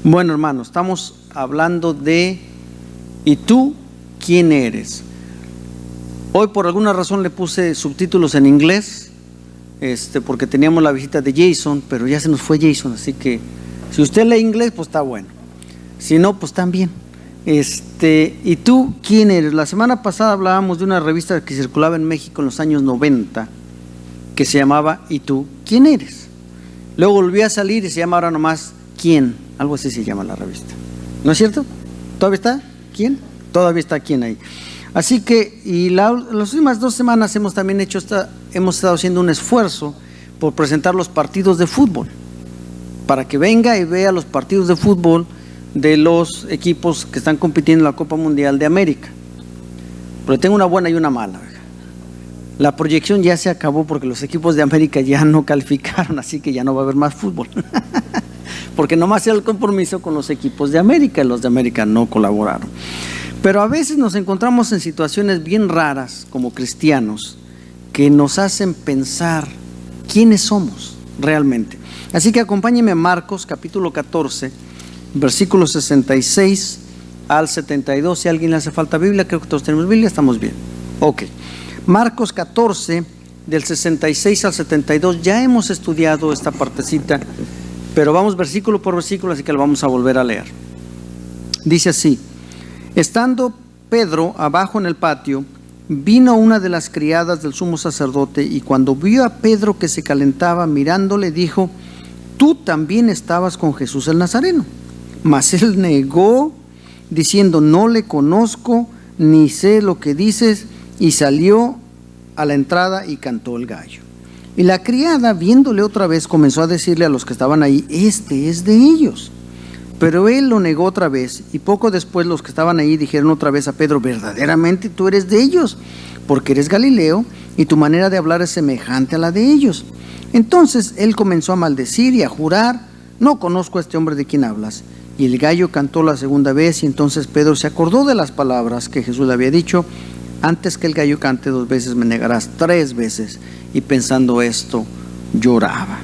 Bueno, hermano, estamos hablando de ¿y tú quién eres? Hoy por alguna razón le puse subtítulos en inglés, porque teníamos la visita de Jason, pero ya se nos fue Jason, así que si usted lee inglés, pues está bueno. Si no, pues también. ¿Y tú quién eres? La semana pasada hablábamos de una revista que circulaba en México en los años 90, que se llamaba ¿y tú quién eres? Luego volvió a salir y se llama ahora nomás ¿quién? Algo así se llama la revista. ¿No es cierto? ¿Todavía está? ¿Quién? Todavía está ¿quién ahí? Así que, las últimas 2 semanas hemos estado haciendo un esfuerzo por presentar los partidos de fútbol, para que venga y vea los partidos de fútbol de los equipos que están compitiendo en la Copa Mundial de América. Pero tengo una buena y una mala. La proyección ya se acabó porque los equipos de América ya no calificaron, así que ya no va a haber más fútbol. Porque nomás era el compromiso con los equipos de América, y los de América no colaboraron. Pero a veces nos encontramos en situaciones bien raras como cristianos que nos hacen pensar quiénes somos realmente. Así que acompáñenme a Marcos capítulo 14, versículos 66 al 72. Si a alguien le hace falta Biblia, creo que todos tenemos Biblia, estamos bien. Ok. Marcos 14, del 66 al 72. Ya hemos estudiado esta partecita, pero vamos versículo por versículo, así que lo vamos a volver a leer. Dice así: estando Pedro abajo en el patio, vino una de las criadas del sumo sacerdote, y cuando vio a Pedro que se calentaba, mirándole, dijo: tú también estabas con Jesús el Nazareno. Mas él negó, diciendo: no le conozco, ni sé lo que dices. Y salió a la entrada y cantó el gallo. Y la criada, viéndole otra vez, comenzó a decirle a los que estaban ahí: este es de ellos. Pero él lo negó otra vez, y poco después los que estaban ahí dijeron otra vez a Pedro: verdaderamente tú eres de ellos, porque eres Galileo, y tu manera de hablar es semejante a la de ellos. Entonces él comenzó a maldecir y a jurar: no conozco a este hombre de quien hablas. Y el gallo cantó la segunda vez, y entonces Pedro se acordó de las palabras que Jesús le había dicho: antes que el gallo cante 2 veces me negarás 3 veces. Y pensando esto, lloraba.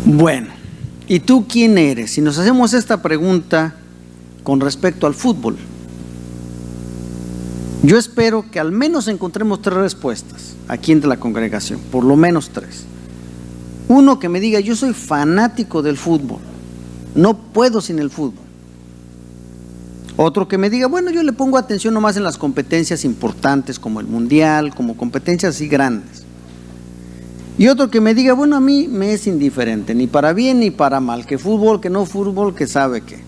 Bueno, ¿y tú quién eres? Si nos hacemos esta pregunta con respecto al fútbol, yo espero que al menos encontremos 3 respuestas aquí entre la congregación, por lo menos 3. Uno que me diga: yo soy fanático del fútbol, no puedo sin el fútbol. Otro que me diga: bueno, yo le pongo atención nomás en las competencias importantes como el mundial, como competencias así grandes. Y otro que me diga: bueno, a mí me es indiferente, ni para bien ni para mal, que fútbol, que no fútbol, que sabe qué.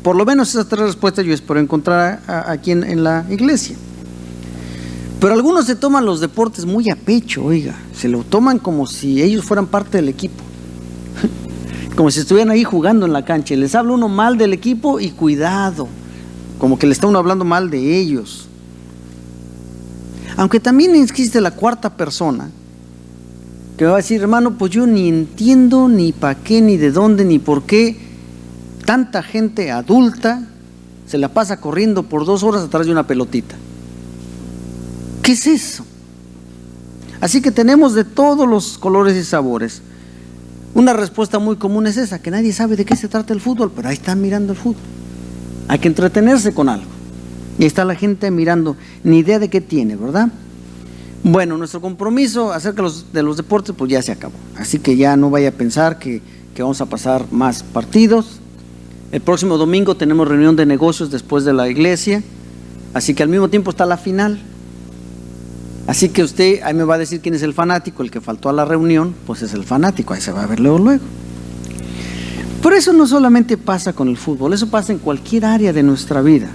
Por lo menos esas 3 respuestas yo espero encontrar aquí en la iglesia. Pero algunos se toman los deportes muy a pecho, oiga, se lo toman como si ellos fueran parte del equipo. Como si estuvieran ahí jugando en la cancha, y les habla uno mal del equipo y cuidado, como que le está uno hablando mal de ellos. Aunque también existe la 4ª persona que va a decir: hermano, pues yo ni entiendo ni para qué, ni de dónde, ni por qué tanta gente adulta se la pasa corriendo por 2 horas atrás de una pelotita. ¿Qué es eso? Así que tenemos de todos los colores y sabores. Una respuesta muy común es esa, que nadie sabe de qué se trata el fútbol, pero ahí están mirando el fútbol. Hay que entretenerse con algo. Y está la gente mirando, ni idea de qué tiene, ¿verdad? Bueno, nuestro compromiso acerca de los deportes pues ya se acabó. Así que ya no vaya a pensar que vamos a pasar más partidos. El próximo domingo tenemos reunión de negocios después de la iglesia. Así que al mismo tiempo está la final. Así que usted ahí me va a decir quién es el fanático. El que faltó a la reunión, pues es el fanático. Ahí se va a ver luego. Pero eso no solamente pasa con el fútbol, eso pasa en cualquier área de nuestra vida.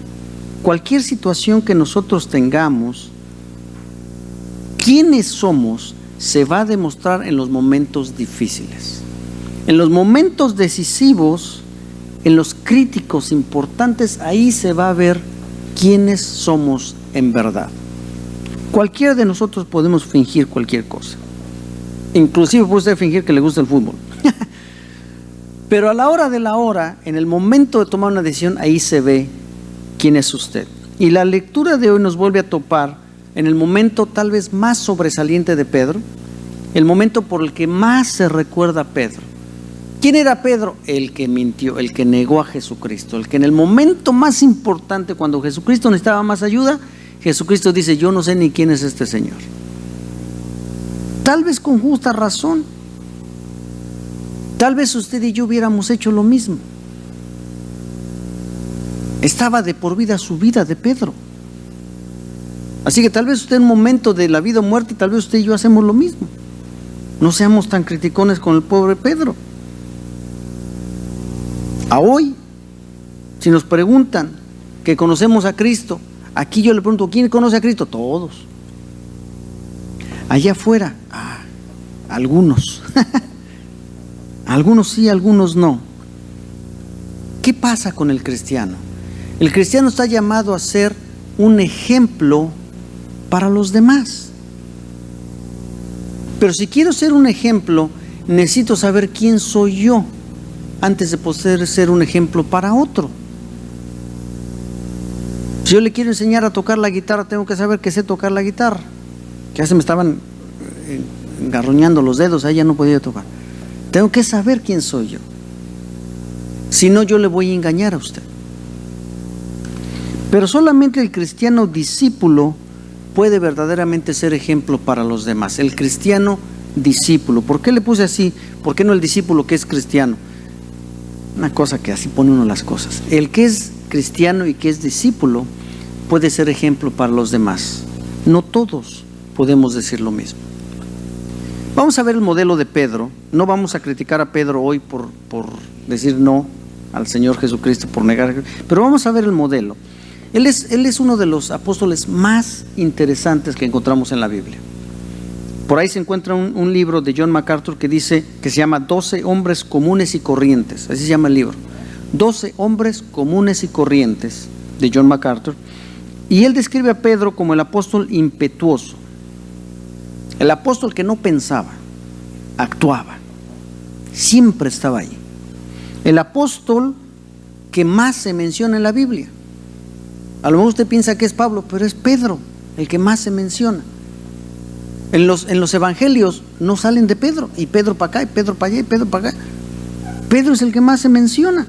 Cualquier situación que nosotros tengamos, quiénes somos se va a demostrar en los momentos difíciles. En los momentos decisivos, en los críticos importantes, ahí se va a ver quiénes somos en verdad. Cualquiera de nosotros podemos fingir cualquier cosa. Inclusive puede usted fingir que le gusta el fútbol. Pero a la hora de la hora, en el momento de tomar una decisión, ahí se ve quién es usted. Y la lectura de hoy nos vuelve a topar en el momento tal vez más sobresaliente de Pedro, el momento por el que más se recuerda a Pedro, ¿Quién era Pedro? El que mintió, el que negó a Jesucristo, el que en el momento más importante, cuando Jesucristo necesitaba más ayuda, Jesucristo dice: yo no sé ni quién es este Señor. Tal vez con justa razón. Tal vez usted y yo hubiéramos hecho lo mismo. Estaba de por vida su vida de Pedro. Así que tal vez usted en un momento de la vida o muerte, tal vez usted y yo hacemos lo mismo. No seamos tan criticones con el pobre Pedro. A hoy, si nos preguntan que conocemos a Cristo, aquí yo le pregunto: ¿quién conoce a Cristo? Todos. Allá afuera, algunos. Algunos sí, algunos no. ¿Qué pasa con el cristiano? El cristiano está llamado a ser un ejemplo para los demás. Pero si quiero ser un ejemplo, necesito saber quién soy yo antes de poder ser un ejemplo para otro. Si yo le quiero enseñar a tocar la guitarra, tengo que saber que sé tocar la guitarra. Que ya se me estaban engarroñando los dedos, ahí ya no podía tocar. Tengo que saber quién soy yo. Si no, yo le voy a engañar a usted. Pero solamente el cristiano discípulo puede verdaderamente ser ejemplo para los demás. El cristiano discípulo. ¿Por qué le puse así? ¿Por qué no el discípulo que es cristiano? Una cosa que así pone uno las cosas. El que es cristiano y que es discípulo puede ser ejemplo para los demás. No todos podemos decir lo mismo. Vamos a ver el modelo de Pedro. No vamos a criticar a Pedro hoy por decir no al Señor Jesucristo, por negar, pero vamos a ver el modelo. Él es uno de los apóstoles más interesantes que encontramos en la Biblia. Por ahí se encuentra un libro de John MacArthur que dice, que se llama 12 hombres comunes y corrientes. Así se llama el libro. 12 hombres comunes y corrientes, de John MacArthur. Y él describe a Pedro como el apóstol impetuoso. El apóstol que no pensaba, actuaba. Siempre estaba ahí. El apóstol que más se menciona en la Biblia. A lo mejor usted piensa que es Pablo, pero es Pedro el que más se menciona. En los evangelios no salen de Pedro, y Pedro para acá, y Pedro para allá, y Pedro para acá. Pedro es el que más se menciona.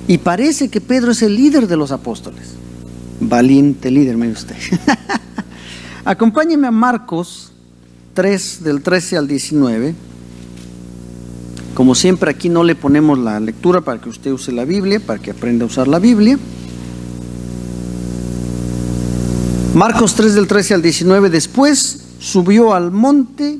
Y parece que Pedro es el líder de los apóstoles. Valiente líder, mire usted. Acompáñeme a Marcos 3, del 13 al 19. Como siempre, aquí no le ponemos la lectura para que usted use la Biblia, para que aprenda a usar la Biblia. Marcos 3, del 13 al 19. Después subió al monte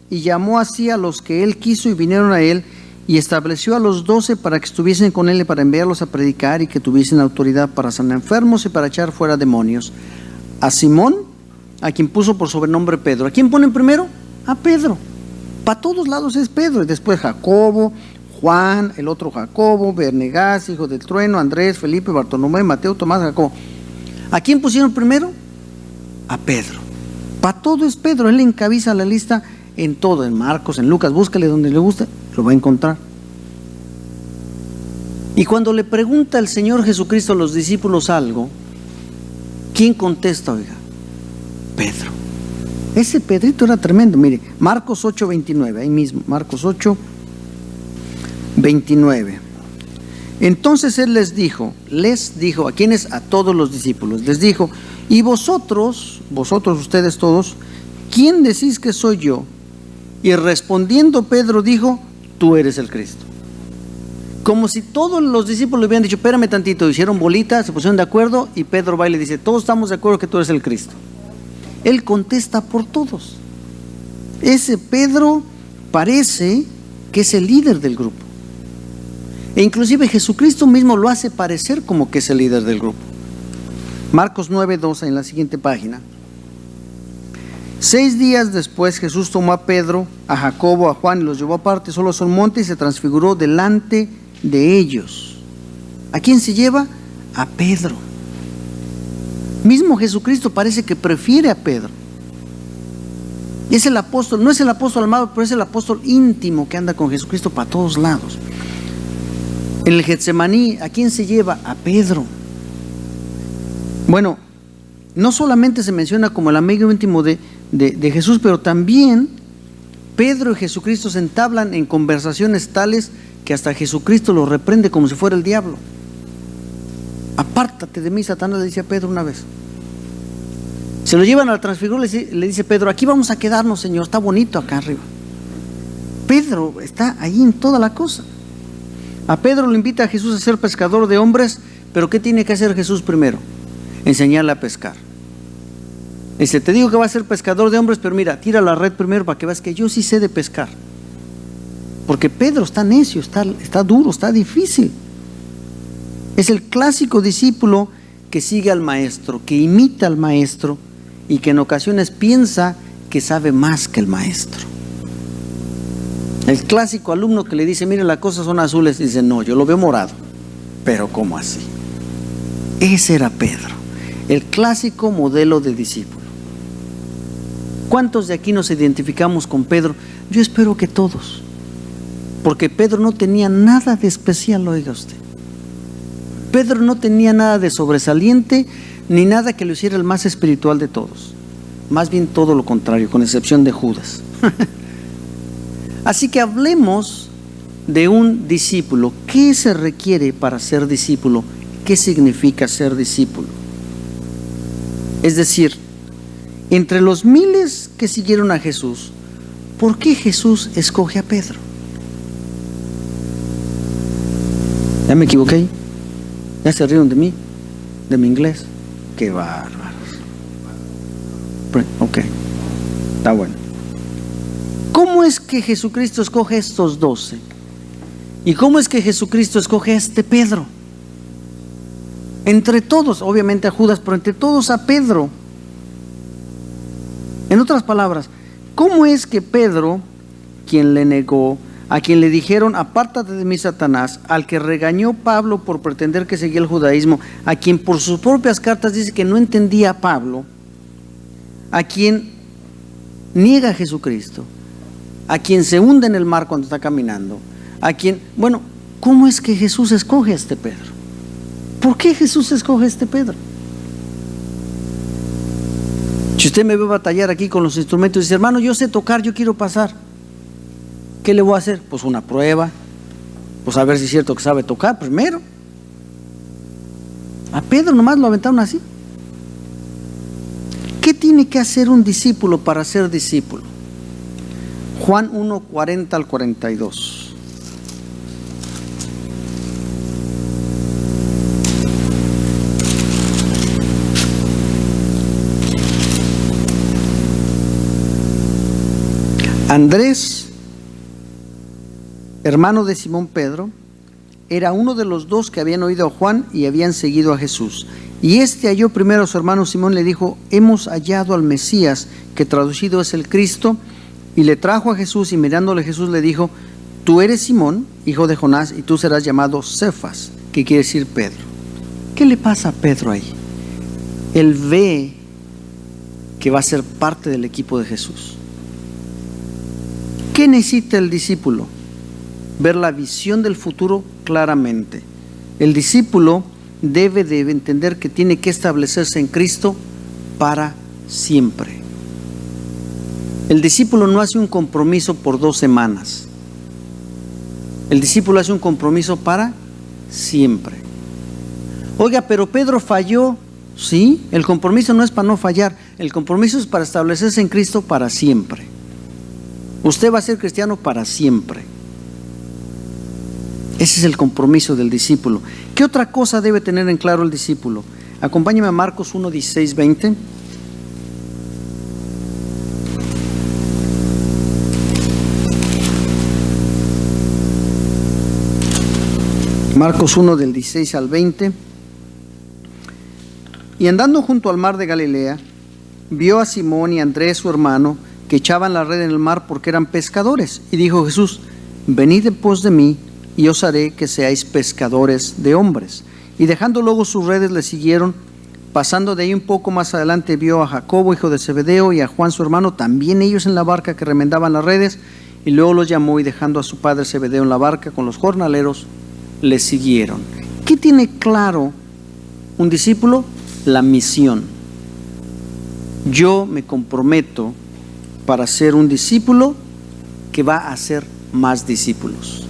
y llamó así a los que él quiso y vinieron a él, y estableció a los 12 para que estuviesen con él y para enviarlos a predicar y que tuviesen autoridad para sanar enfermos y para echar fuera demonios. A Simón, a quien puso por sobrenombre Pedro. ¿A quién ponen primero? A Pedro. Para todos lados es Pedro. Y después Jacobo, Juan, el otro Jacobo, Bernegás, hijo del trueno, Andrés, Felipe, Bartolomé, Mateo, Tomás, Jacobo. ¿A quién pusieron primero? A Pedro. Para todo es Pedro. Él encabeza la lista en todo, en Marcos, en Lucas. Búscale donde le guste, lo va a encontrar. Y cuando le pregunta el Señor Jesucristo a los discípulos algo, ¿quién contesta? Oiga, Pedro. Ese Pedrito era tremendo. Mire, Marcos 8, 29, ahí mismo, Marcos 8, 29. Entonces él les dijo, ¿a quiénes? A todos los discípulos. Les dijo: y vosotros, ustedes todos, ¿quién decís que soy yo? Y respondiendo Pedro dijo: tú eres el Cristo. Como si todos los discípulos le hubieran dicho: espérame tantito. Hicieron bolita, se pusieron de acuerdo, y Pedro va y le dice: todos estamos de acuerdo que tú eres el Cristo. Él contesta por todos. Ese Pedro parece que es el líder del grupo. E inclusive Jesucristo mismo lo hace parecer como que es el líder del grupo. Marcos 9:12, en la siguiente página. 6 días después Jesús tomó a Pedro, a Jacobo, a Juan y los llevó aparte solos a un monte y se transfiguró delante de ellos. ¿A quién se lleva? A Pedro. Mismo Jesucristo parece que prefiere a Pedro. Es el apóstol, no es el apóstol amado, pero es el apóstol íntimo que anda con Jesucristo para todos lados. En el Getsemaní, ¿a quién se lleva? A Pedro. Bueno, no solamente se menciona como el amigo íntimo de Jesús, pero también Pedro y Jesucristo se entablan en conversaciones tales que hasta Jesucristo lo reprende como si fuera el diablo. Apártate de mí, Satanás, le dice a Pedro una vez. Se lo llevan al transfigurador, le dice Pedro, aquí vamos a quedarnos, Señor, está bonito acá arriba. Pedro está ahí en toda la cosa. A Pedro lo invita a Jesús a ser pescador de hombres, pero ¿qué tiene que hacer Jesús primero? Enseñarle a pescar. Dice, te digo que va a ser pescador de hombres, pero mira, tira la red primero para que veas que yo sí sé de pescar. Porque Pedro está necio, está duro, está difícil. Es el clásico discípulo que sigue al maestro, que imita al maestro y que en ocasiones piensa que sabe más que el maestro. El clásico alumno que le dice, mire, las cosas son azules, y dice, no, yo lo veo morado. Pero ¿cómo así? Ese era Pedro, el clásico modelo de discípulo. ¿Cuántos de aquí nos identificamos con Pedro? Yo espero que todos, porque Pedro no tenía nada de especial, oiga usted. Pedro no tenía nada de sobresaliente, ni nada que lo hiciera el más espiritual de todos. Más bien todo lo contrario, con excepción de Judas. Así que hablemos de un discípulo. ¿Qué se requiere para ser discípulo? ¿Qué significa ser discípulo? Es decir, entre los miles que siguieron a Jesús, ¿por qué Jesús escoge a Pedro? ¿Ya me equivoqué? ¿Ya se rieron de mí? ¿De mi inglés? ¡Qué bárbaros! Ok, está bueno. ¿Cómo es que Jesucristo escoge a estos 12? ¿Y cómo es que Jesucristo escoge a este Pedro? Entre todos, obviamente a Judas, pero entre todos a Pedro. En otras palabras, ¿cómo es que Pedro, quien le negó, a quien le dijeron, apártate de mí, Satanás, al que regañó Pablo por pretender que seguía el judaísmo, a quien por sus propias cartas dice que no entendía a Pablo, a quien niega a Jesucristo, a quien se hunde en el mar cuando está caminando, a quien, bueno, ¿cómo es que Jesús escoge a este Pedro? ¿Por qué Jesús escoge a este Pedro? Si usted me ve batallar aquí con los instrumentos y dice, hermano, yo sé tocar, yo quiero pasar, ¿qué le voy a hacer? Pues una prueba, pues a ver si es cierto que sabe tocar primero. A Pedro nomás lo aventaron así. ¿Qué tiene que hacer un discípulo para ser discípulo? Juan 1, 40 al 42. Andrés, hermano de Simón Pedro, era uno de los dos que habían oído a Juan y habían seguido a Jesús. Y este halló primero a su hermano Simón, le dijo, hemos hallado al Mesías, que traducido es el Cristo, y le trajo a Jesús, y mirándole Jesús le dijo, tú eres Simón, hijo de Jonás, y tú serás llamado Cefas, que quiere decir Pedro. ¿Qué le pasa a Pedro ahí? Él ve que va a ser parte del equipo de Jesús. ¿Qué necesita el discípulo? Ver la visión del futuro claramente. El discípulo debe de entender que tiene que establecerse en Cristo para siempre. El discípulo no hace un compromiso por 2 semanas. El discípulo hace un compromiso para siempre. Oiga, pero Pedro falló. Sí, el compromiso no es para no fallar. El compromiso es para establecerse en Cristo para siempre. Usted va a ser cristiano para siempre. Ese es el compromiso del discípulo. ¿Qué otra cosa debe tener en claro el discípulo? Acompáñeme a Marcos 1, 16, 20. Marcos 1 del 16 al 20. Y andando junto al mar de Galilea, vio a Simón y a Andrés su hermano, que echaban la red en el mar porque eran pescadores. Y dijo Jesús, venid en pos de mí, y os haré que seáis pescadores de hombres. Y dejando luego sus redes le siguieron. Pasando de ahí un poco más adelante vio a Jacobo, hijo de Zebedeo, y a Juan su hermano, también ellos en la barca que remendaban las redes. Y luego los llamó, y dejando a su padre Zebedeo en la barca con los jornaleros, le siguieron. ¿Qué tiene claro un discípulo? La misión. Yo me comprometo para ser un discípulo que va a hacer más discípulos.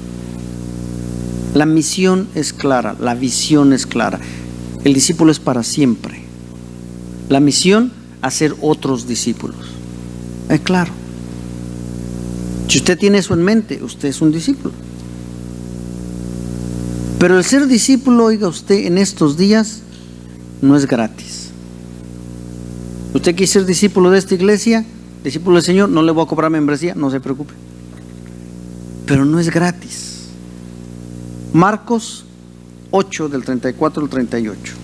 La misión es clara, la visión es clara. El discípulo es para siempre. La misión, hacer otros discípulos. Es claro. Si usted tiene eso en mente, usted es un discípulo. Pero el ser discípulo, oiga usted, en estos días no es gratis. Usted quiere ser discípulo de esta iglesia, discípulo del Señor, no le voy a cobrar membresía, no se preocupe. Pero no es gratis. Marcos 8, del 34 al 38.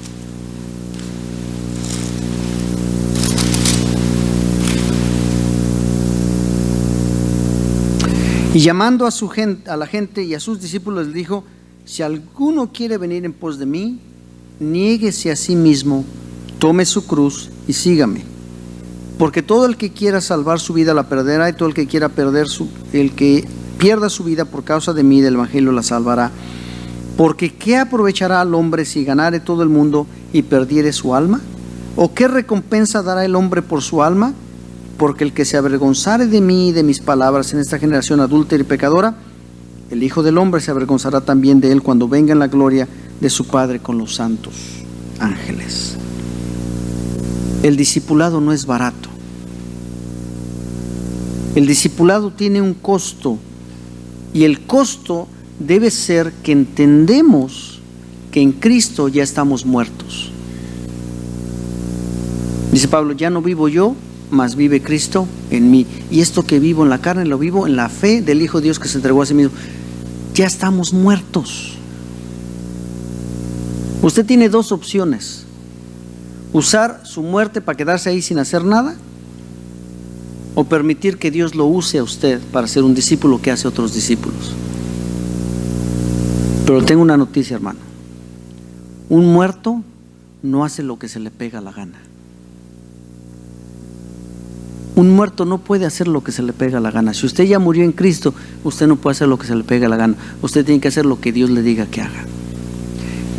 Y llamando a la gente y a sus discípulos, les dijo: si alguno quiere venir en pos de mí, niéguese a sí mismo, tome su cruz y sígame. Porque todo el que quiera salvar su vida la perderá, y todo el que quiera el que pierda su vida por causa de mí, del evangelio, la salvará. Porque ¿qué aprovechará al hombre si ganare todo el mundo y perdiere su alma? ¿O qué recompensa dará el hombre por su alma? Porque el que se avergonzare de mí y de mis palabras en esta generación adúltera y pecadora, el Hijo del Hombre se avergonzará también de él cuando venga en la gloria de su Padre con los santos ángeles. El discipulado no es barato. El discipulado tiene un costo, y el costo debe ser que entendemos que en Cristo ya estamos muertos. Dice Pablo: ya no vivo yo, mas vive Cristo en mí. Y esto que vivo en la carne, lo vivo en la fe del Hijo de Dios que se entregó a sí mismo. Ya estamos muertos. Usted tiene dos opciones: usar su muerte para quedarse ahí sin hacer nada, o permitir que Dios lo use a usted para ser un discípulo que hace otros discípulos. Pero tengo una noticia, hermano: un muerto no hace lo que se le pega la gana. Un muerto no puede hacer lo que se le pega la gana. Si usted ya murió en Cristo, usted no puede hacer lo que se le pega la gana. Usted tiene que hacer lo que Dios le diga que haga.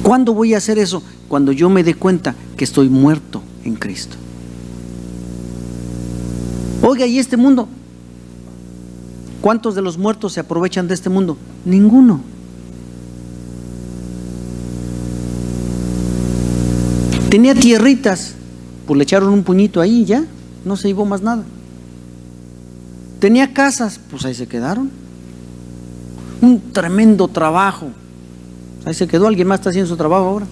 ¿Cuándo voy a hacer eso? Cuando yo me dé cuenta que estoy muerto en Cristo. Oiga, ¿y este mundo? ¿Cuántos de los muertos se aprovechan de este mundo? Ninguno. Tenía tierritas, pues le echaron un puñito ahí y ya, no se llevó más nada. Tenía casas, pues ahí se quedaron. Un tremendo trabajo, ahí se quedó. Alguien más está haciendo su trabajo ahora.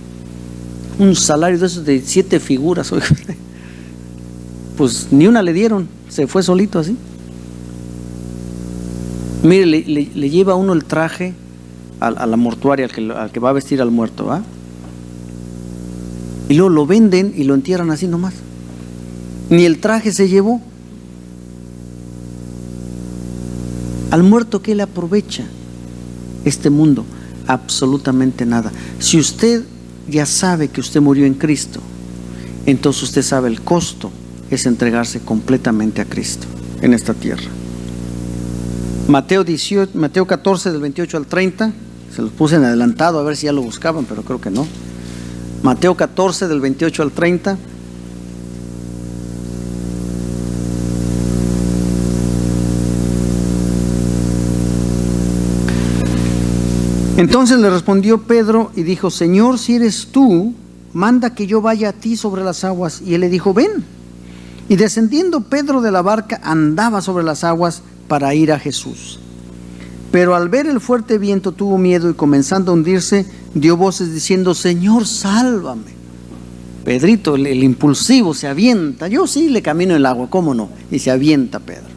Un salario de esos de 7 figuras, oiga, pues ni una le dieron, se fue solito así. Mire, le lleva uno el traje a la mortuaria, al que va a vestir al muerto, ¿va? Y luego lo venden y lo entierran así nomás. Ni el traje se llevó. Al muerto, ¿qué le aprovecha este mundo? Absolutamente nada. Si usted ya sabe que usted murió en Cristo, entonces usted sabe el costo es entregarse completamente a Cristo en esta tierra. Mateo 14, del 28 al 30, se los puse en adelantado a ver si ya lo buscaban, pero creo que no. Mateo 14, del 28 al 30. Entonces le respondió Pedro y dijo: Señor, si eres tú, manda que yo vaya a ti sobre las aguas. Y él le dijo: ven. Y descendiendo Pedro de la barca, andaba sobre las aguas para ir a Jesús. Pero al ver el fuerte viento tuvo miedo, y comenzando a hundirse, dio voces diciendo: Señor, sálvame. Pedrito, el impulsivo, se avienta. Yo sí le camino el agua, ¿cómo no? Y se avienta Pedro.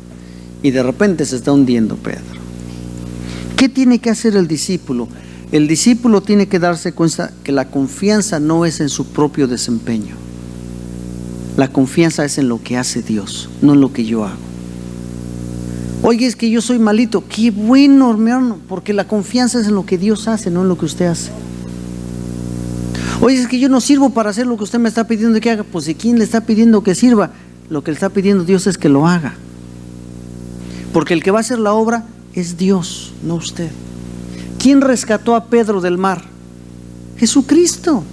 Y de repente se está hundiendo Pedro. ¿Qué tiene que hacer el discípulo? El discípulo tiene que darse cuenta que la confianza no es en su propio desempeño. La confianza es en lo que hace Dios, no en lo que yo hago. Oye, es que yo soy malito. Qué bueno, hermano, porque la confianza es en lo que Dios hace, no en lo que usted hace. Oye, es que yo no sirvo para hacer lo que usted me está pidiendo que haga. Pues si quién le está pidiendo que sirva, lo que le está pidiendo Dios es que lo haga. Porque el que va a hacer la obra es Dios, no usted. ¿Quién rescató a Pedro del mar? Jesucristo.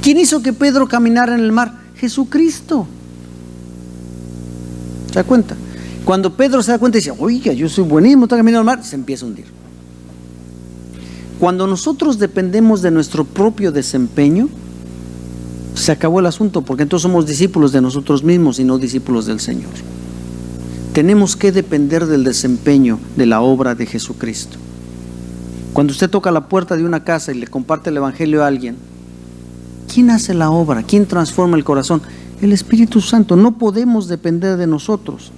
¿Quién hizo que Pedro caminara en el mar? Jesucristo. ¿Se da cuenta? Cuando Pedro se da cuenta y dice, oiga, yo soy buenísimo, estoy caminando al mar, se empieza a hundir. Cuando nosotros dependemos de nuestro propio desempeño, se acabó el asunto, porque entonces somos discípulos de nosotros mismos y no discípulos del Señor. Tenemos que depender del desempeño de la obra de Jesucristo. Cuando usted toca la puerta de una casa y le comparte el evangelio a alguien, ¿quién hace la obra? ¿Quién transforma el corazón? El Espíritu Santo. No podemos depender de nosotros.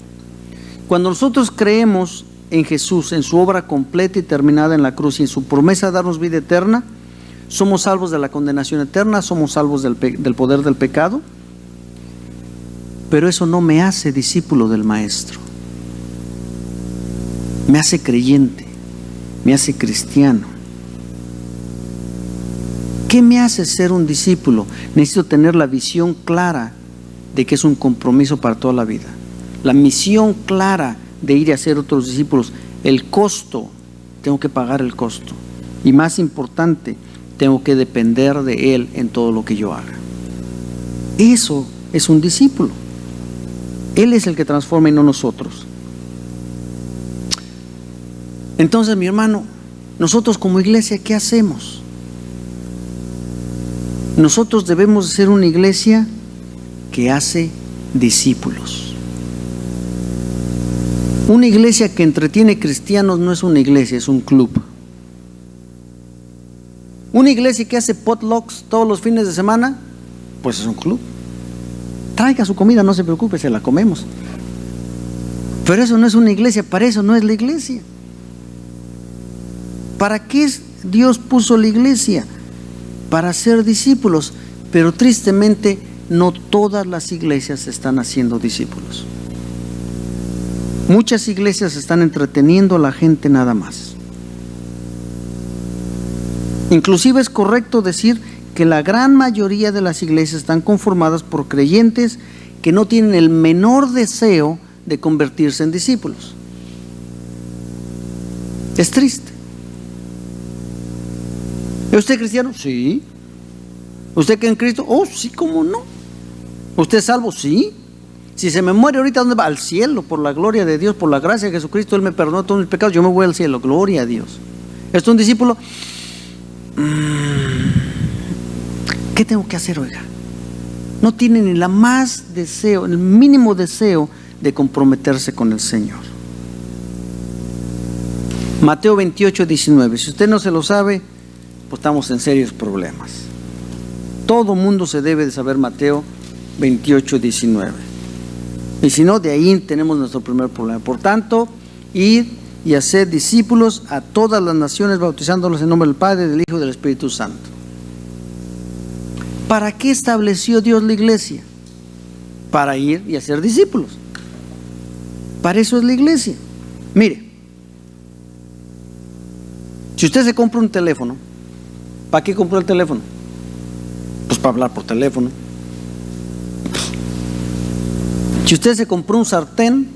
Cuando nosotros creemos en Jesús, en su obra completa y terminada en la cruz y en su promesa de darnos vida eterna, somos salvos de la condenación eterna, somos salvos del poder del pecado, pero eso no me hace discípulo del Maestro. Me hace creyente, me hace cristiano. ¿Qué me hace ser un discípulo? Necesito tener la visión clara de que es un compromiso para toda la vida. La misión clara de ir a hacer otros discípulos. El costo, tengo que pagar el costo. Y más importante, tengo que depender de Él en todo lo que yo haga. Eso es un discípulo. Él es el que transforma y no nosotros. Entonces, mi hermano, nosotros como iglesia, ¿qué hacemos? Nosotros debemos ser una iglesia que hace discípulos. Una iglesia que entretiene cristianos no es una iglesia, es un club. Una iglesia que hace potlucks todos los fines de semana, pues es un club. Traiga su comida, no se preocupe, se la comemos. Pero eso no es una iglesia, para eso no es la iglesia. ¿Para qué Dios puso la iglesia? Para ser discípulos, pero tristemente no todas las iglesias están haciendo discípulos. Muchas iglesias están entreteniendo a la gente nada más. Inclusive es correcto decir que la gran mayoría de las iglesias están conformadas por creyentes que no tienen el menor deseo de convertirse en discípulos. Es triste. ¿Es usted cristiano? Sí. ¿Usted cree en Cristo? Oh, sí, ¿cómo no? ¿Usted es salvo? Sí. Si se me muere ahorita, ¿dónde va? Al cielo, por la gloria de Dios, por la gracia de Jesucristo. Él me perdonó todos mis pecados, yo me voy al cielo, gloria a Dios. ¿Es un discípulo? ¿Qué tengo que hacer, oiga? No tiene ni la más deseo, el mínimo deseo de comprometerse con el Señor. Mateo 28, 19. Si usted no se lo sabe, pues estamos en serios problemas. Todo mundo se debe de saber Mateo 28, 19. Y si no, de ahí tenemos nuestro primer problema. Por tanto, id y hacer discípulos a todas las naciones, bautizándolos en nombre del Padre, del Hijo y del Espíritu Santo. ¿Para qué estableció Dios la iglesia? Para ir y hacer discípulos. Para eso es la iglesia. Mire, si usted se compra un teléfono, ¿para qué compró el teléfono? Pues para hablar por teléfono. Si usted se compró un sartén,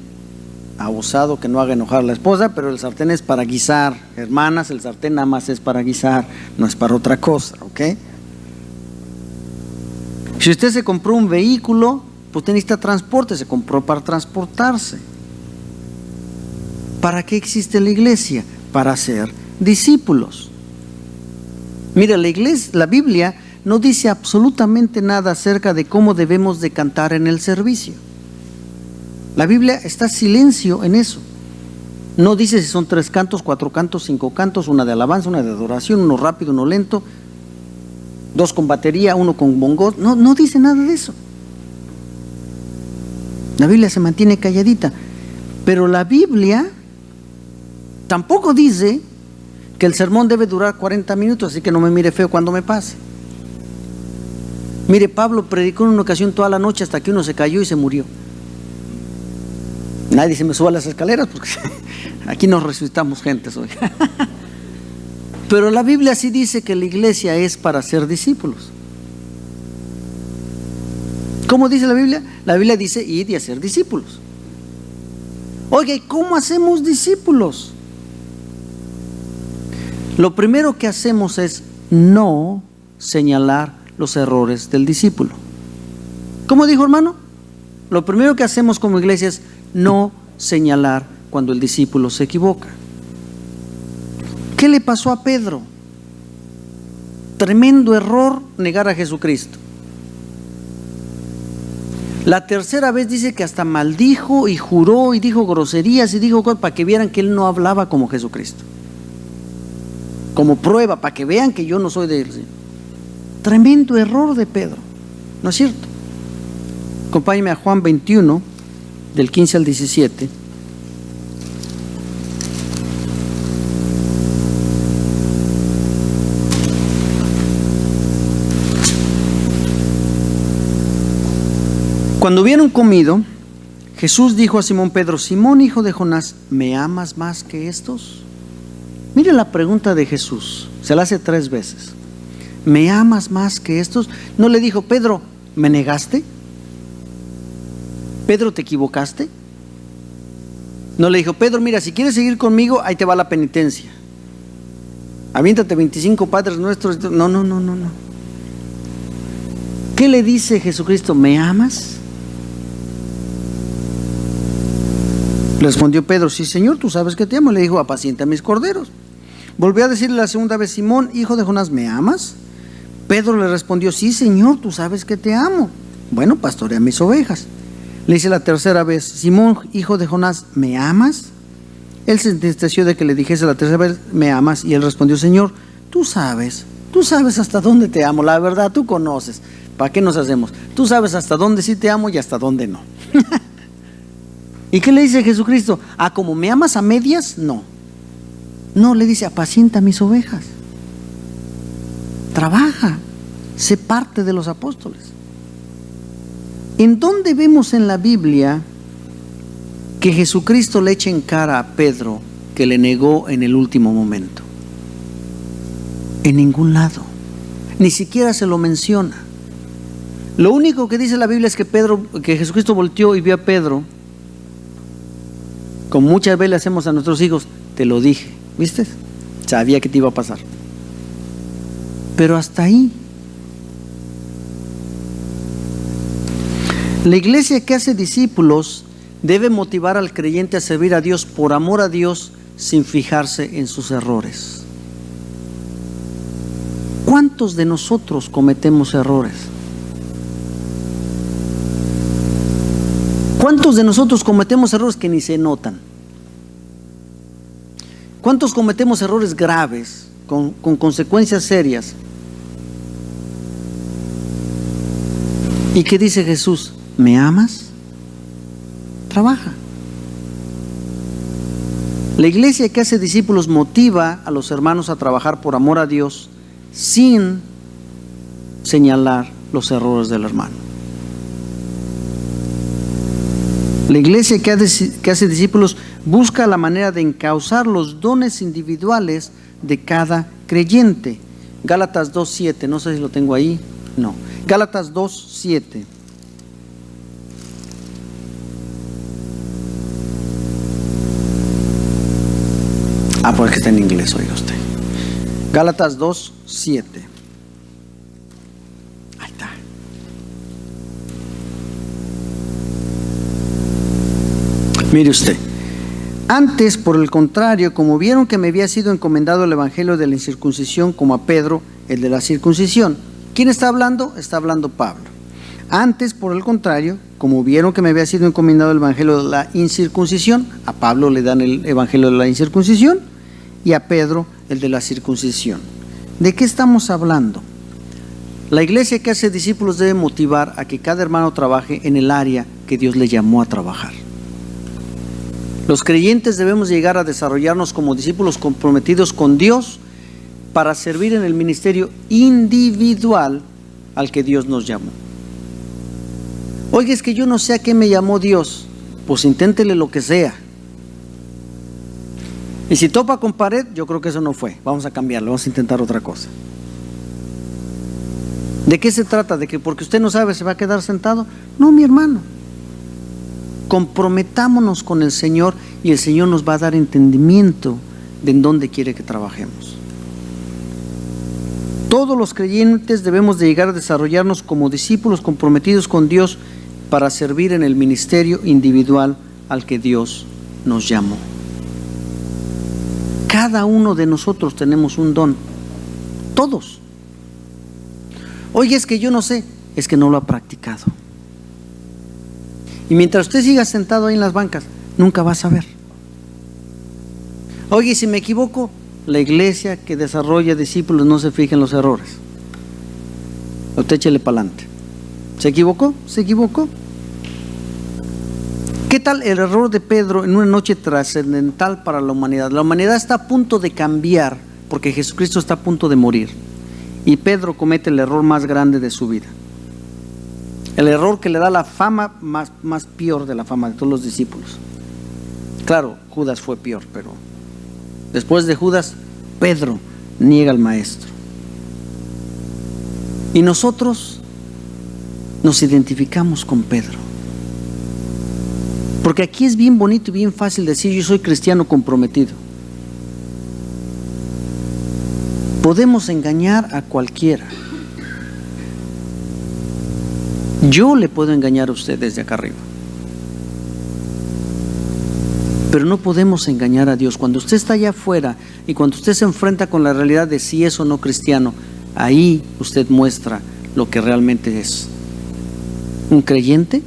abusado que no haga enojar a la esposa, pero el sartén es para guisar. Hermanas, el sartén nada más es para guisar, no es para otra cosa, ¿ok? Si usted se compró un vehículo, pues usted necesita transporte, se compró para transportarse. ¿Para qué existe la iglesia? Para ser discípulos. Mira, la Biblia no dice absolutamente nada acerca de cómo debemos de cantar en el servicio. La Biblia está silencio en eso. No dice si son 3 cantos, 4 cantos, 5 cantos, una de alabanza, una de adoración, uno rápido, uno lento, 2 con batería, 1 con bongos. No dice nada de eso. La Biblia se mantiene calladita. Pero la Biblia tampoco dice que el sermón debe durar 40 minutos, así que no me mire feo cuando me pase. Mire, Pablo predicó en una ocasión toda la noche hasta que uno se cayó y se murió. Nadie se me suba a las escaleras porque aquí nos resucitamos gentes hoy. Pero la Biblia sí dice que la iglesia es para ser discípulos. ¿Cómo dice la Biblia? La Biblia dice id y hacer discípulos. Oye, ¿cómo hacemos discípulos? Lo primero que hacemos es no señalar los errores del discípulo. ¿Cómo dijo, hermano? Lo primero que hacemos como iglesia es no señalar cuando el discípulo se equivoca. ¿Qué le pasó a Pedro? Tremendo error negar a Jesucristo. La tercera vez dice que hasta maldijo y juró y dijo groserías y dijo cosas para que vieran que él no hablaba como Jesucristo. Como prueba, para que vean que yo no soy de él. Tremendo error de Pedro, ¿no es cierto? Acompáñenme a Juan 21, del 15 al 17. Cuando hubieron comido, Jesús dijo a Simón Pedro: Simón, hijo de Jonás, ¿me amas más que estos? Mire la pregunta de Jesús, se la hace 3 veces. ¿Me amas más que estos? No le dijo: Pedro, ¿me negaste? Pedro, ¿te equivocaste? No le dijo: Pedro, mira, si quieres seguir conmigo, ahí te va la penitencia. Aviéntate 25 Padres Nuestros. No. ¿Qué le dice Jesucristo? ¿Me amas? Respondió Pedro: sí, Señor, tú sabes que te amo. Le dijo: apacienta mis corderos. Volvió a decirle la segunda vez: Simón, hijo de Jonás, ¿me amas? Pedro le respondió: sí, Señor, tú sabes que te amo. Bueno, pastorea mis ovejas. Le dice la tercera vez: Simón, hijo de Jonás, ¿me amas? Él se entristeció de que le dijese la tercera vez: ¿me amas? Y él respondió: Señor, tú sabes hasta dónde te amo. La verdad, tú conoces. ¿Para qué nos hacemos? Tú sabes hasta dónde sí te amo y hasta dónde no. ¿Y qué le dice Jesucristo? ¿Como me amas a medias? No, le dice: apacienta mis ovejas. Trabaja, sé parte de los apóstoles. ¿En dónde vemos en la Biblia que Jesucristo le eche en cara a Pedro que le negó en el último momento? En ningún lado, ni siquiera se lo menciona. Lo único que dice la Biblia es que Jesucristo volteó y vio a Pedro, como muchas veces le hacemos a nuestros hijos: te lo dije, ¿viste? Sabía que te iba a pasar. Pero hasta ahí. La iglesia que hace discípulos debe motivar al creyente a servir a Dios por amor a Dios, sin fijarse en sus errores. ¿Cuántos de nosotros cometemos errores? ¿Cuántos de nosotros cometemos errores que ni se notan? ¿Cuántos cometemos errores graves, con consecuencias serias? ¿Y qué dice Jesús? ¿Me amas? Trabaja. La iglesia que hace discípulos motiva a los hermanos a trabajar por amor a Dios, sin señalar los errores del hermano. La iglesia que hace discípulos busca la manera de encauzar los dones individuales de cada creyente. Gálatas 2:7, no sé si lo tengo ahí. No. Gálatas 2:7. Porque está en inglés, oiga usted. Gálatas 2:7. Ahí está. Mire usted: antes, por el contrario, como vieron que me había sido encomendado el evangelio de la incircuncisión, como a Pedro el de la circuncisión. ¿Quién está hablando? Está hablando Pablo. Antes, por el contrario, como vieron que me había sido encomendado el evangelio de la incircuncisión, a Pablo le dan el evangelio de la incircuncisión y a Pedro el de la circuncisión. ¿De qué estamos hablando? La iglesia que hace discípulos debe motivar a que cada hermano trabaje en el área que Dios le llamó a trabajar. Los creyentes debemos llegar a desarrollarnos como discípulos comprometidos con Dios para servir en el ministerio individual al que Dios nos llamó. Oiga, es que yo no sé a qué me llamó Dios. Pues inténtele lo que sea. Y si topa con pared, yo creo que eso no fue. Vamos a cambiarlo, vamos a intentar otra cosa. ¿De qué se trata? ¿De que porque usted no sabe se va a quedar sentado? No, mi hermano. Comprometámonos con el Señor y el Señor nos va a dar entendimiento de en dónde quiere que trabajemos. Todos los creyentes debemos de llegar a desarrollarnos como discípulos comprometidos con Dios para servir en el ministerio individual al que Dios nos llamó. Cada uno de nosotros tenemos un don, todos. Oye, es que yo no sé, es que no lo ha practicado. Y mientras usted siga sentado ahí en las bancas, nunca va a saber. Oye, si me equivoco, la iglesia que desarrolla discípulos no se fija en los errores. Usted échele para adelante. ¿Se equivocó? ¿Se equivocó? ¿Qué tal el error de Pedro en una noche trascendental para la humanidad? La humanidad está a punto de cambiar porque Jesucristo está a punto de morir. Y Pedro comete el error más grande de su vida. El error que le da la fama más peor de la fama de todos los discípulos. Claro, Judas fue peor, pero después de Judas, Pedro niega al maestro. Y nosotros nos identificamos con Pedro. Porque aquí es bien bonito y bien fácil decir: yo soy cristiano comprometido. Podemos engañar a cualquiera. Yo le puedo engañar a usted desde acá arriba. Pero no podemos engañar a Dios. Cuando usted está allá afuera y cuando usted se enfrenta con la realidad de si es o no cristiano, ahí usted muestra lo que realmente es. ¿Un creyente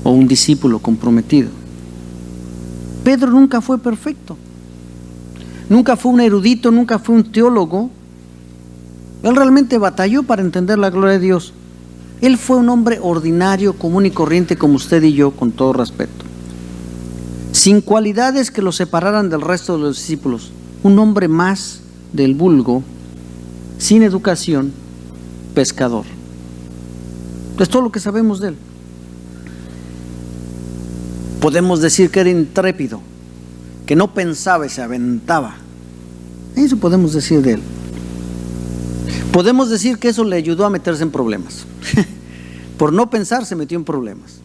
o un discípulo comprometido? Pedro nunca fue perfecto. Nunca fue un erudito, nunca fue un teólogo. Él realmente batalló para entender la gloria de Dios. Él fue un hombre ordinario, común y corriente como usted y yo, con todo respeto. Sin cualidades que lo separaran del resto de los discípulos. Un hombre más del vulgo, sin educación, pescador. Es todo lo que sabemos de él. Podemos decir que era intrépido, que no pensaba y se aventaba. Eso podemos decir de él. Podemos decir que eso le ayudó a meterse en problemas. Por no pensar se metió en problemas.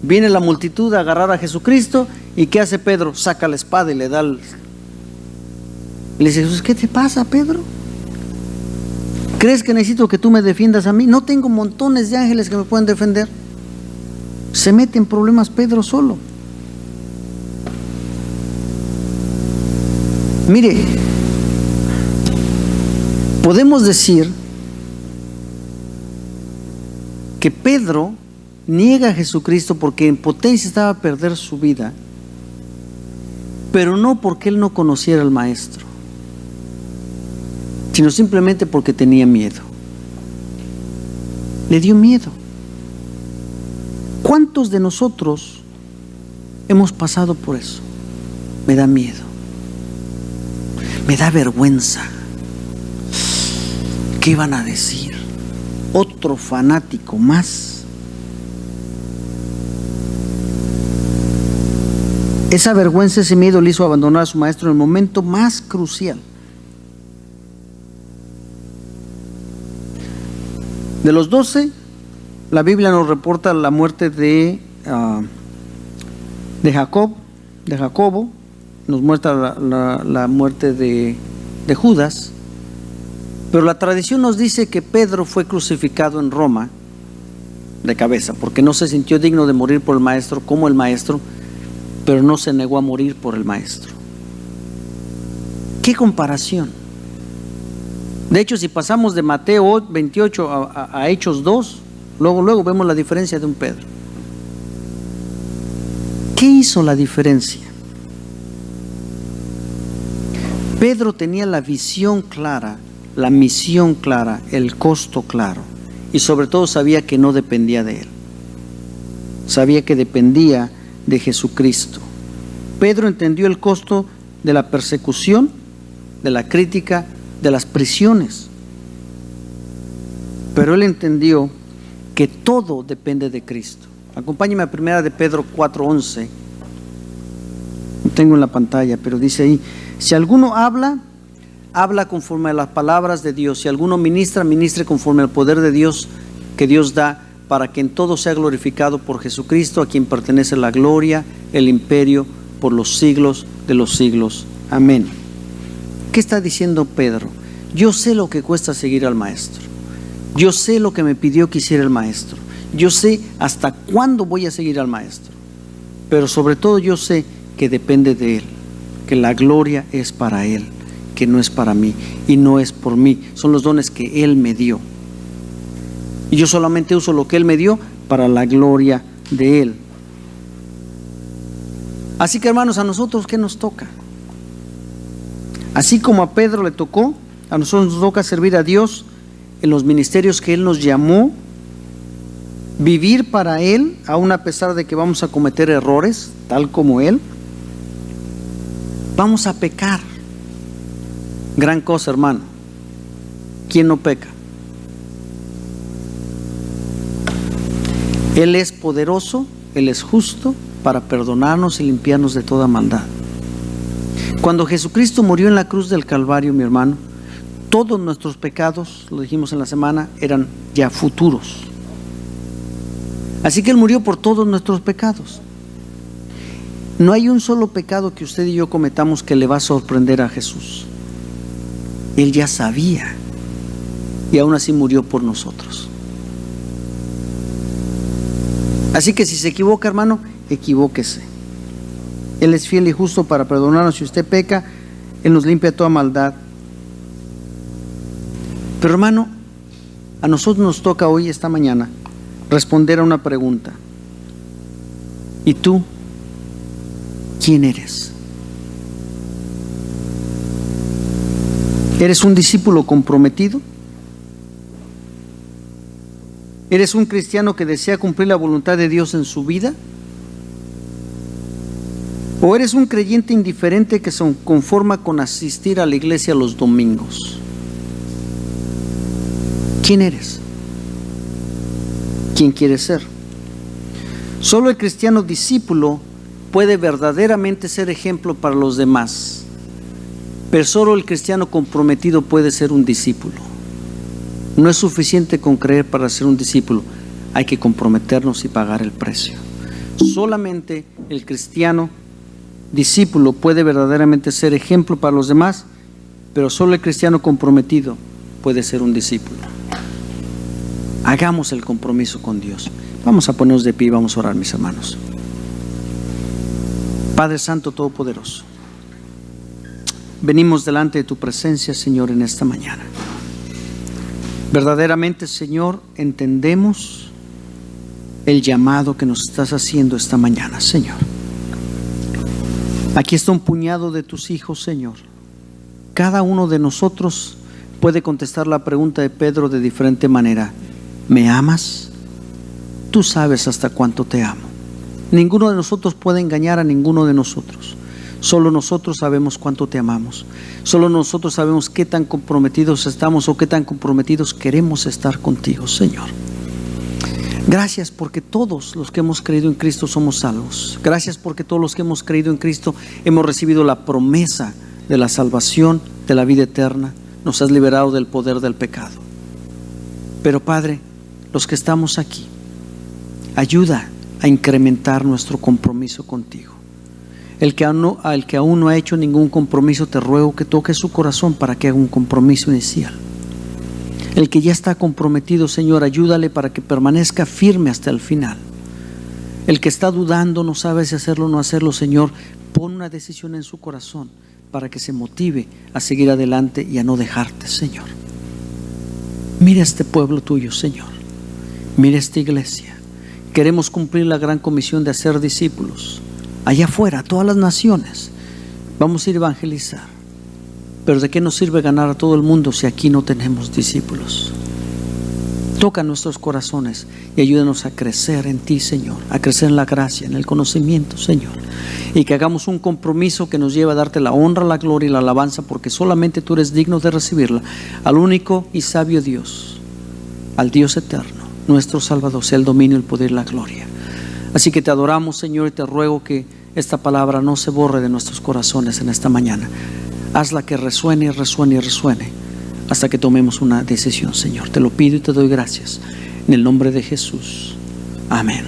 Viene la multitud a agarrar a Jesucristo y ¿qué hace Pedro? Saca la espada y le da y le dice: Jesús, ¿qué te pasa, Pedro? ¿Crees que necesito que tú me defiendas a mí? No tengo montones de ángeles que me pueden defender. Se mete en problemas Pedro solo. Mire, podemos decir que Pedro niega a Jesucristo porque en potencia estaba a perder su vida, pero no porque él no conociera al maestro, sino simplemente porque tenía miedo. Le dio miedo. ¿Cuántos de nosotros hemos pasado por eso? Me da miedo, me da vergüenza. ¿Qué van a decir? Otro fanático más. Esa vergüenza, ese miedo le hizo abandonar a su maestro en el momento más crucial. De los 12, la Biblia nos reporta la muerte de Jacobo, nos muestra la muerte de Judas, pero la tradición nos dice que Pedro fue crucificado en Roma de cabeza, porque no se sintió digno de morir por el maestro como el maestro, pero no se negó a morir por el maestro. ¿Qué comparación? De hecho, si pasamos de Mateo 28 a Hechos 2, luego vemos la diferencia de un Pedro. ¿Qué hizo la diferencia? Pedro tenía la visión clara, la misión clara, el costo claro, y sobre todo sabía que no dependía de él. Sabía que dependía de Jesucristo. Pedro entendió el costo de la persecución, de la crítica, de las prisiones. Pero él entendió que todo depende de Cristo. Acompáñeme a primera de Pedro 4:11. Lo tengo en la pantalla, pero dice ahí: si alguno habla conforme a las palabras de Dios. Si alguno ministre conforme al poder de Dios que Dios da, para que en todo sea glorificado por Jesucristo, a quien pertenece la gloria, el imperio, por los siglos de los siglos. Amén. ¿Qué está diciendo Pedro? Yo sé lo que cuesta seguir al maestro. Yo sé lo que me pidió que hiciera el maestro. Yo sé hasta cuándo voy a seguir al Maestro, pero sobre todo yo sé que depende de Él, que la gloria es para Él, que no es para mí y no es por mí. Son los dones que Él me dio. Y yo solamente uso lo que Él me dio para la gloria de Él. Así que, hermanos, a nosotros, ¿qué nos toca? Así como a Pedro le tocó, a nosotros nos toca servir a Dios en los ministerios que Él nos llamó, vivir para Él, aun a pesar de que vamos a cometer errores, tal como Él. Vamos a pecar. Gran cosa, hermano. ¿Quién no peca? Él es poderoso, Él es justo para perdonarnos y limpiarnos de toda maldad. Cuando Jesucristo murió en la cruz del Calvario, mi hermano, todos nuestros pecados, lo dijimos en la semana, eran ya futuros. Así que Él murió por todos nuestros pecados. No hay un solo pecado que usted y yo cometamos que le va a sorprender a Jesús. Él ya sabía y aún así murió por nosotros. Así que si se equivoca, hermano, equivóquese. Él es fiel y justo para perdonarnos. Si usted peca, Él nos limpia de toda maldad. Pero, hermano, a nosotros nos toca hoy, esta mañana, responder a una pregunta. ¿Y tú quién eres? ¿Eres un discípulo comprometido? ¿Eres un cristiano que desea cumplir la voluntad de Dios en su vida? ¿O eres un creyente indiferente que se conforma con asistir a la iglesia los domingos? ¿Quién eres? ¿Quién quieres ser? Solo el cristiano discípulo puede verdaderamente ser ejemplo para los demás, pero solo el cristiano comprometido puede ser un discípulo. No es suficiente con creer para ser un discípulo, hay que comprometernos y pagar el precio. Solamente el cristiano discípulo puede verdaderamente ser ejemplo para los demás, pero solo el cristiano comprometido puede ser un discípulo. Hagamos el compromiso con Dios. Vamos a ponernos de pie y vamos a orar, mis hermanos. Padre Santo Todopoderoso, venimos delante de tu presencia, Señor, en esta mañana. Verdaderamente, Señor, entendemos el llamado que nos estás haciendo esta mañana, Señor. Aquí está un puñado de tus hijos, Señor. Cada uno de nosotros puede contestar la pregunta de Pedro de diferente manera. ¿Me amas? Tú sabes hasta cuánto te amo. Ninguno de nosotros puede engañar a ninguno de nosotros. Solo nosotros sabemos cuánto te amamos. Solo nosotros sabemos qué tan comprometidos estamos o qué tan comprometidos queremos estar contigo, Señor. Gracias porque todos los que hemos creído en Cristo somos salvos. Gracias porque todos los que hemos creído en Cristo hemos recibido la promesa de la salvación, de la vida eterna. Nos has liberado del poder del pecado. Pero, Padre, los que estamos aquí, ayuda a incrementar nuestro compromiso contigo. El que aún no ha hecho ningún compromiso, te ruego que toques su corazón para que haga un compromiso inicial. El que ya está comprometido, Señor, ayúdale para que permanezca firme hasta el final. El que está dudando, no sabe si hacerlo o no hacerlo, Señor, pon una decisión en su corazón para que se motive a seguir adelante y a no dejarte, Señor. Mira este pueblo tuyo, Señor. Mira esta iglesia. Queremos cumplir la gran comisión de hacer discípulos. Allá afuera, a todas las naciones, vamos a ir a evangelizar. Pero ¿de qué nos sirve ganar a todo el mundo si aquí no tenemos discípulos? Toca nuestros corazones y ayúdanos a crecer en ti, Señor, a crecer en la gracia, en el conocimiento, Señor, y que hagamos un compromiso que nos lleve a darte la honra, la gloria y la alabanza, porque solamente tú eres digno de recibirla, al único y sabio Dios, al Dios eterno, nuestro Salvador, sea el dominio, el poder y la gloria. Así que te adoramos, Señor, y te ruego que esta palabra no se borre de nuestros corazones en esta mañana. Hazla que resuene y resuene y resuene hasta que tomemos una decisión, Señor. Te lo pido y te doy gracias. En el nombre de Jesús. Amén.